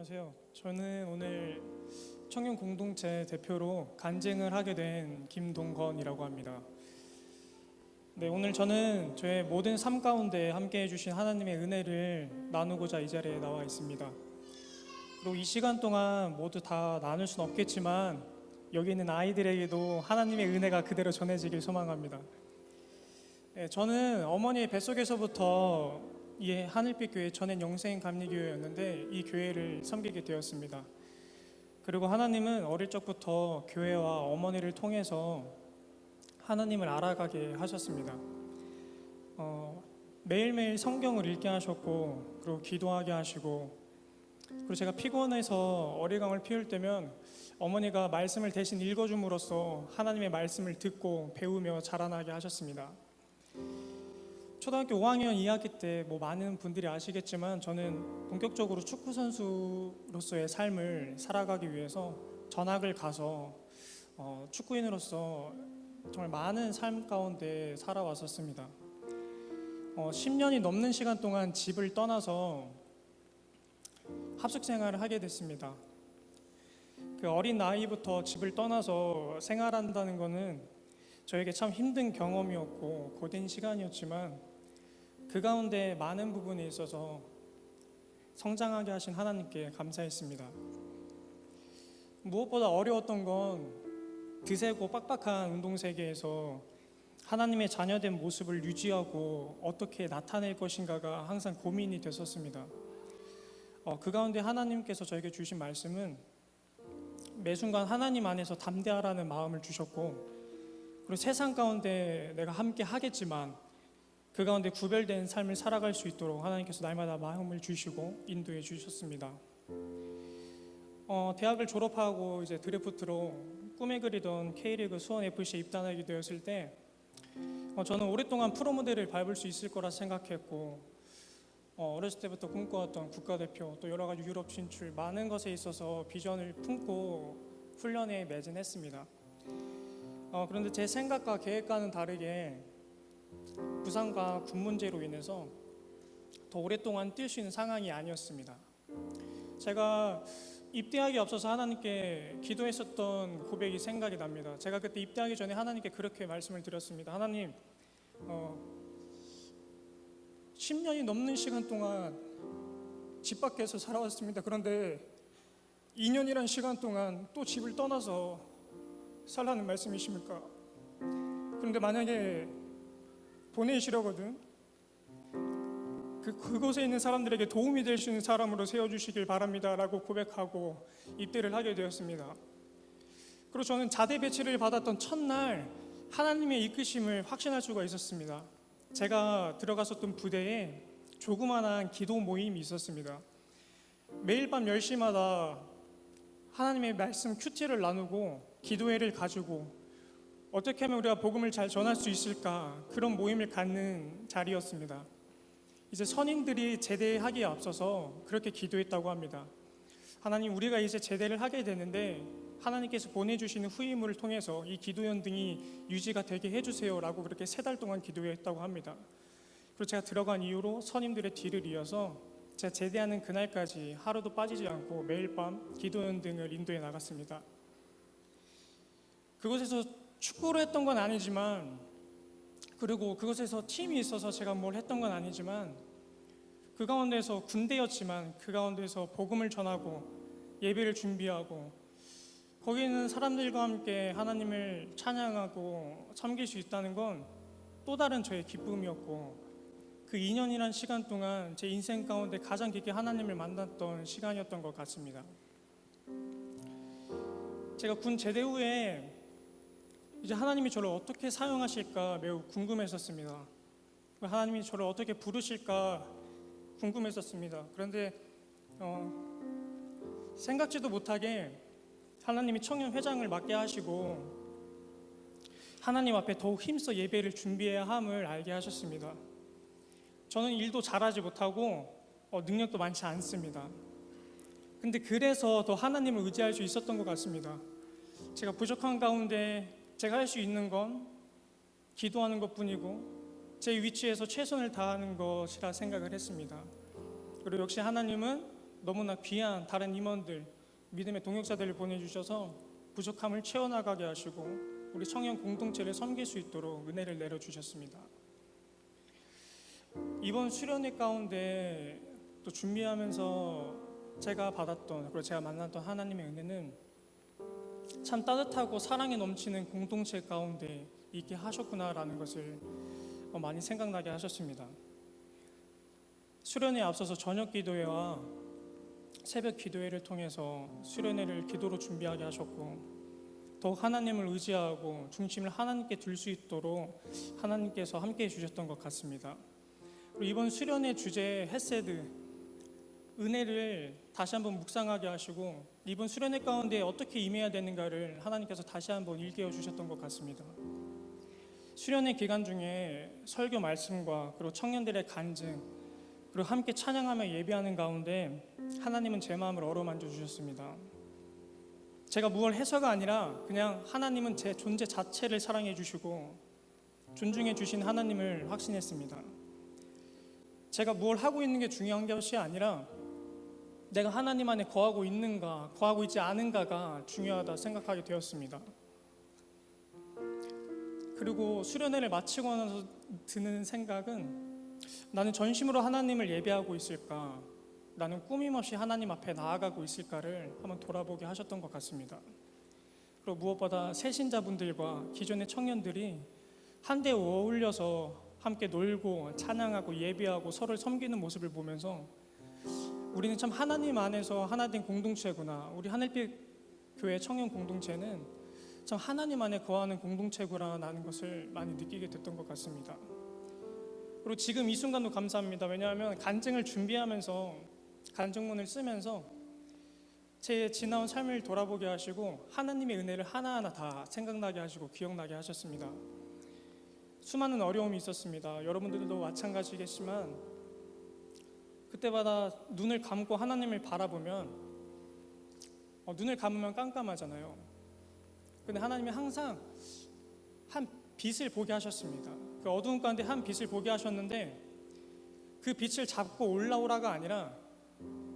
안녕하세요. 저는 오늘 청년 공동체 대표로 간증을 하게 된 김동건이라고 합니다. 네, 오늘 저는 저의 모든 삶 가운데 함께 해주신 하나님의 은혜를 나누고자 이 자리에 나와 있습니다. 그리고 이 시간 동안 모두 다 나눌 수는 없겠지만 여기 있는 아이들에게도 하나님의 은혜가 그대로 전해지길 소망합니다. 네, 저는 어머니의 뱃속에서부터 이 하늘빛 교회 전엔 영생 감리교회였는데 이 교회를 섬기게 되었습니다. 그리고 하나님은 어릴 적부터 교회와 어머니를 통해서 하나님을 알아가게 하셨습니다. 매일매일 성경을 읽게 하셨고, 그리고 기도하게 하시고, 그리고 제가 피곤해서 어리광을 피울 때면 어머니가 말씀을 대신 읽어줌으로써 하나님의 말씀을 듣고 배우며 자라나게 하셨습니다. 초등학교 5학년 2학기 때 많은 분들이 아시겠지만 저는 본격적으로 축구 선수로서의 삶을 살아가기 위해서 전학을 가서 축구인으로서 정말 많은 삶 가운데 살아왔었습니다. 10년이 넘는 시간 동안 집을 떠나서 합숙 생활을 하게 됐습니다. 그 어린 나이부터 집을 떠나서 생활한다는 것은 저에게 참 힘든 경험이었고 고된 시간이었지만 그 가운데 많은 부분에 있어서 성장하게 하신 하나님께 감사했습니다. 무엇보다 어려웠던 건 드세고 빡빡한 운동세계에서 하나님의 자녀된 모습을 유지하고 어떻게 나타낼 것인가가 항상 고민이 됐었습니다. 그 가운데 하나님께서 저에게 주신 말씀은 매 순간 하나님 안에서 담대하라는 마음을 주셨고, 그리고 세상 가운데 내가 함께 하겠지만 그 가운데 구별된 삶을 살아갈 수 있도록 하나님께서 날마다 마음을 주시고 인도해 주셨습니다. 대학을 졸업하고 이제 드래프트로 꿈에 그리던 K리그 수원FC에 입단하게 되었을 때 저는 오랫동안 프로무대를 밟을 수 있을 거라 생각했고, 어렸을 때부터 꿈꿔왔던 국가대표, 또 여러 가지 유럽 진출, 많은 것에 있어서 비전을 품고 훈련에 매진했습니다. 그런데 제 생각과 계획과는 다르게 부상과 군 문제로 인해서 더 오랫동안 뛸 수 있는 상황이 아니었습니다. 제가 입대하기 앞서서 하나님께 기도했었던 고백이 생각이 납니다. 제가 그때 입대하기 전에 하나님께 그렇게 말씀을 드렸습니다. 하나님, 10년이 넘는 시간 동안 집 밖에서 살아왔습니다. 그런데 2년이란 시간 동안 또 집을 떠나서 살라는 말씀이십니까? 그런데 만약에 보내시려거든 그곳에 있는 사람들에게 도움이 될 수 있는 사람으로 세워주시길 바랍니다 라고 고백하고 입대를 하게 되었습니다. 그리고 저는 자대 배치를 받았던 첫날 하나님의 이끄심을 확신할 수가 있었습니다. 제가 들어갔었던 부대에 조그만한 기도 모임이 있었습니다. 매일 밤 10시마다 하나님의 말씀 큐티를 나누고 기도회를 가지고 어떻게 하면 우리가 복음을 잘 전할 수 있을까, 그런 모임을 갖는 자리였습니다. 이제 선임들이 제대하기에 앞서서 그렇게 기도했다고 합니다. 하나님, 우리가 이제 제대를 하게 되는데 하나님께서 보내주시는 후임을 통해서 이 기도 연등이 유지가 되게 해주세요 라고 그렇게 3달 동안 기도했다고 합니다. 그리고 제가 들어간 이후로 선임들의 뒤를 이어서 제가 제대하는 그날까지 하루도 빠지지 않고 매일 밤 기도 연등을 인도해 나갔습니다. 그곳에서 축구를 했던 건 아니지만, 그리고 그곳에서 팀이 있어서 제가 뭘 했던 건 아니지만, 그 가운데서 군대였지만 그 가운데서 복음을 전하고 예배를 준비하고 거기 있는 사람들과 함께 하나님을 찬양하고 섬길 수 있다는 건 또 다른 저의 기쁨이었고, 그 2년이란 시간 동안 제 인생 가운데 가장 깊게 하나님을 만났던 시간이었던 것 같습니다. 제가 군 제대 후에 이제 하나님이 저를 어떻게 사용하실까 매우 궁금했었습니다. 하나님이 저를 어떻게 부르실까 궁금했었습니다. 그런데 생각지도 못하게 하나님이 청년 회장을 맡게 하시고 하나님 앞에 더욱 힘써 예배를 준비해야 함을 알게 하셨습니다. 저는 일도 잘하지 못하고 능력도 많지 않습니다. 근데 그래서 더 하나님을 의지할 수 있었던 것 같습니다. 제가 부족한 가운데 제가 할 수 있는 건 기도하는 것뿐이고 제 위치에서 최선을 다하는 것이라 생각을 했습니다. 그리고 역시 하나님은 너무나 귀한 다른 임원들, 믿음의 동역자들을 보내주셔서 부족함을 채워나가게 하시고 우리 청년 공동체를 섬길 수 있도록 은혜를 내려주셨습니다. 이번 수련회 가운데 또 준비하면서 제가 받았던, 그리고 제가 만났던 하나님의 은혜는 참 따뜻하고 사랑에 넘치는 공동체 가운데 있게 하셨구나라는 것을 많이 생각나게 하셨습니다. 수련회에 앞서서 저녁 기도회와 새벽 기도회를 통해서 수련회를 기도로 준비하게 하셨고, 더욱 하나님을 의지하고 중심을 하나님께 둘 수 있도록 하나님께서 함께해 주셨던 것 같습니다. 그리고 이번 수련회 주제 헤세드, 은혜를 다시 한번 묵상하게 하시고 이번 수련회 가운데 어떻게 임해야 되는가를 하나님께서 다시 한번 일깨워 주셨던 것 같습니다. 수련회 기간 중에 설교 말씀과 그리고 청년들의 간증, 그리고 함께 찬양하며 예배하는 가운데 하나님은 제 마음을 어루만져 주셨습니다. 제가 무얼 해서가 아니라 그냥 하나님은 제 존재 자체를 사랑해 주시고 존중해 주신 하나님을 확신했습니다. 제가 무얼 하고 있는 게 중요한 것이 아니라 내가 하나님 안에 거하고 있는가, 거하고 있지 않은가가 중요하다 생각하게 되었습니다. 그리고 수련회를 마치고 나서 드는 생각은, 나는 전심으로 하나님을 예배하고 있을까, 나는 꾸밈없이 하나님 앞에 나아가고 있을까를 한번 돌아보게 하셨던 것 같습니다. 그리고 무엇보다 새신자분들과 기존의 청년들이 한데 어울려서 함께 놀고 찬양하고 예배하고 서로를 섬기는 모습을 보면서 우리는 참 하나님 안에서 하나 된 공동체구나, 우리 하늘빛 교회 청년 공동체는 참 하나님 안에 거하는 공동체구나라는 것을 많이 느끼게 됐던 것 같습니다. 그리고 지금 이 순간도 감사합니다. 왜냐하면 간증을 준비하면서 간증문을 쓰면서 제 지나온 삶을 돌아보게 하시고 하나님의 은혜를 하나하나 다 생각나게 하시고 기억나게 하셨습니다. 수많은 어려움이 있었습니다. 여러분들도 마찬가지겠지만 그때마다 눈을 감고 하나님을 바라보면 눈을 감으면 깜깜하잖아요. 근데 하나님이 항상 한 빛을 보게 하셨습니다. 그 어두운 가운데 한 빛을 보게 하셨는데 그 빛을 잡고 올라오라가 아니라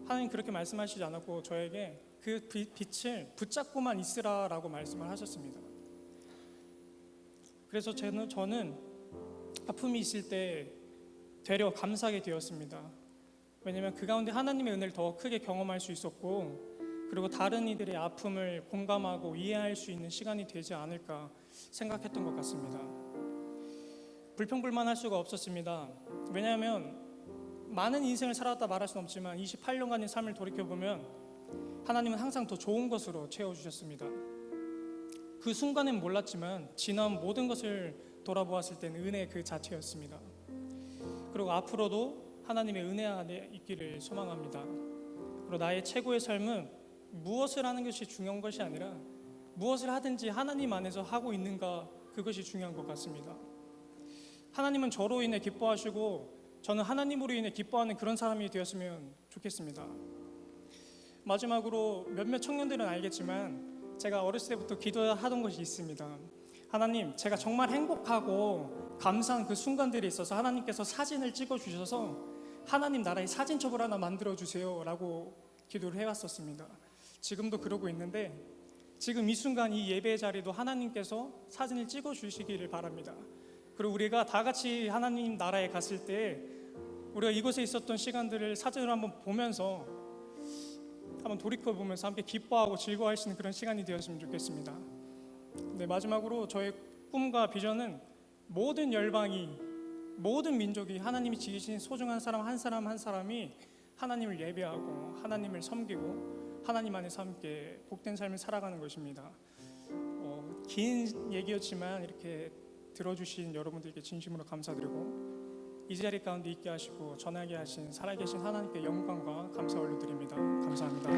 하나님 그렇게 말씀하시지 않았고 저에게 그 빛을 붙잡고만 있으라라고 말씀을 하셨습니다. 그래서 저는 아픔이 있을 때 되려 감사하게 되었습니다. 왜냐하면 그 가운데 하나님의 은혜를 더 크게 경험할 수 있었고, 그리고 다른 이들의 아픔을 공감하고 이해할 수 있는 시간이 되지 않을까 생각했던 것 같습니다. 불평불만할 수가 없었습니다. 왜냐하면 많은 인생을 살았다 말할 수는 없지만 28년간의 삶을 돌이켜보면 하나님은 항상 더 좋은 것으로 채워주셨습니다. 그 순간엔 몰랐지만 지난 모든 것을 돌아보았을 때는 은혜 그 자체였습니다. 그리고 앞으로도 하나님의 은혜 안에 있기를 소망합니다. 그리고 나의 최고의 삶은 무엇을 하는 것이 중요한 것이 아니라 무엇을 하든지 하나님 안에서 하고 있는가, 그것이 중요한 것 같습니다. 하나님은 저로 인해 기뻐하시고 저는 하나님으로 인해 기뻐하는 그런 사람이 되었으면 좋겠습니다. 마지막으로 몇몇 청년들은 알겠지만 제가 어렸을 때부터 기도하던 것이 있습니다. 하나님, 제가 정말 행복하고 감사한 그 순간들이 있어서 하나님께서 사진을 찍어주셔서 하나님 나라의 사진첩을 하나 만들어주세요 라고 기도를 해왔었습니다. 지금도 그러고 있는데 지금 이 순간 이 예배 자리도 하나님께서 사진을 찍어주시기를 바랍니다. 그리고 우리가 다 같이 하나님 나라에 갔을 때 우리가 이곳에 있었던 시간들을 사진으로 한번 보면서 한번 돌이켜보면서 함께 기뻐하고 즐거워할 수 있는 그런 시간이 되었으면 좋겠습니다. 네, 마지막으로 저의 꿈과 비전은 모든 열방이, 모든 민족이 하나님이 지으신 소중한 사람 한 사람 한 사람이 하나님을 예배하고 하나님을 섬기고 하나님 안에서 함께 복된 삶을 살아가는 것입니다. 긴 얘기였지만 이렇게 들어주신 여러분들께 진심으로 감사드리고 이 자리 가운데 있게 하시고 전하게 하신 살아계신 하나님께 영광과 감사 올려드립니다. 감사합니다.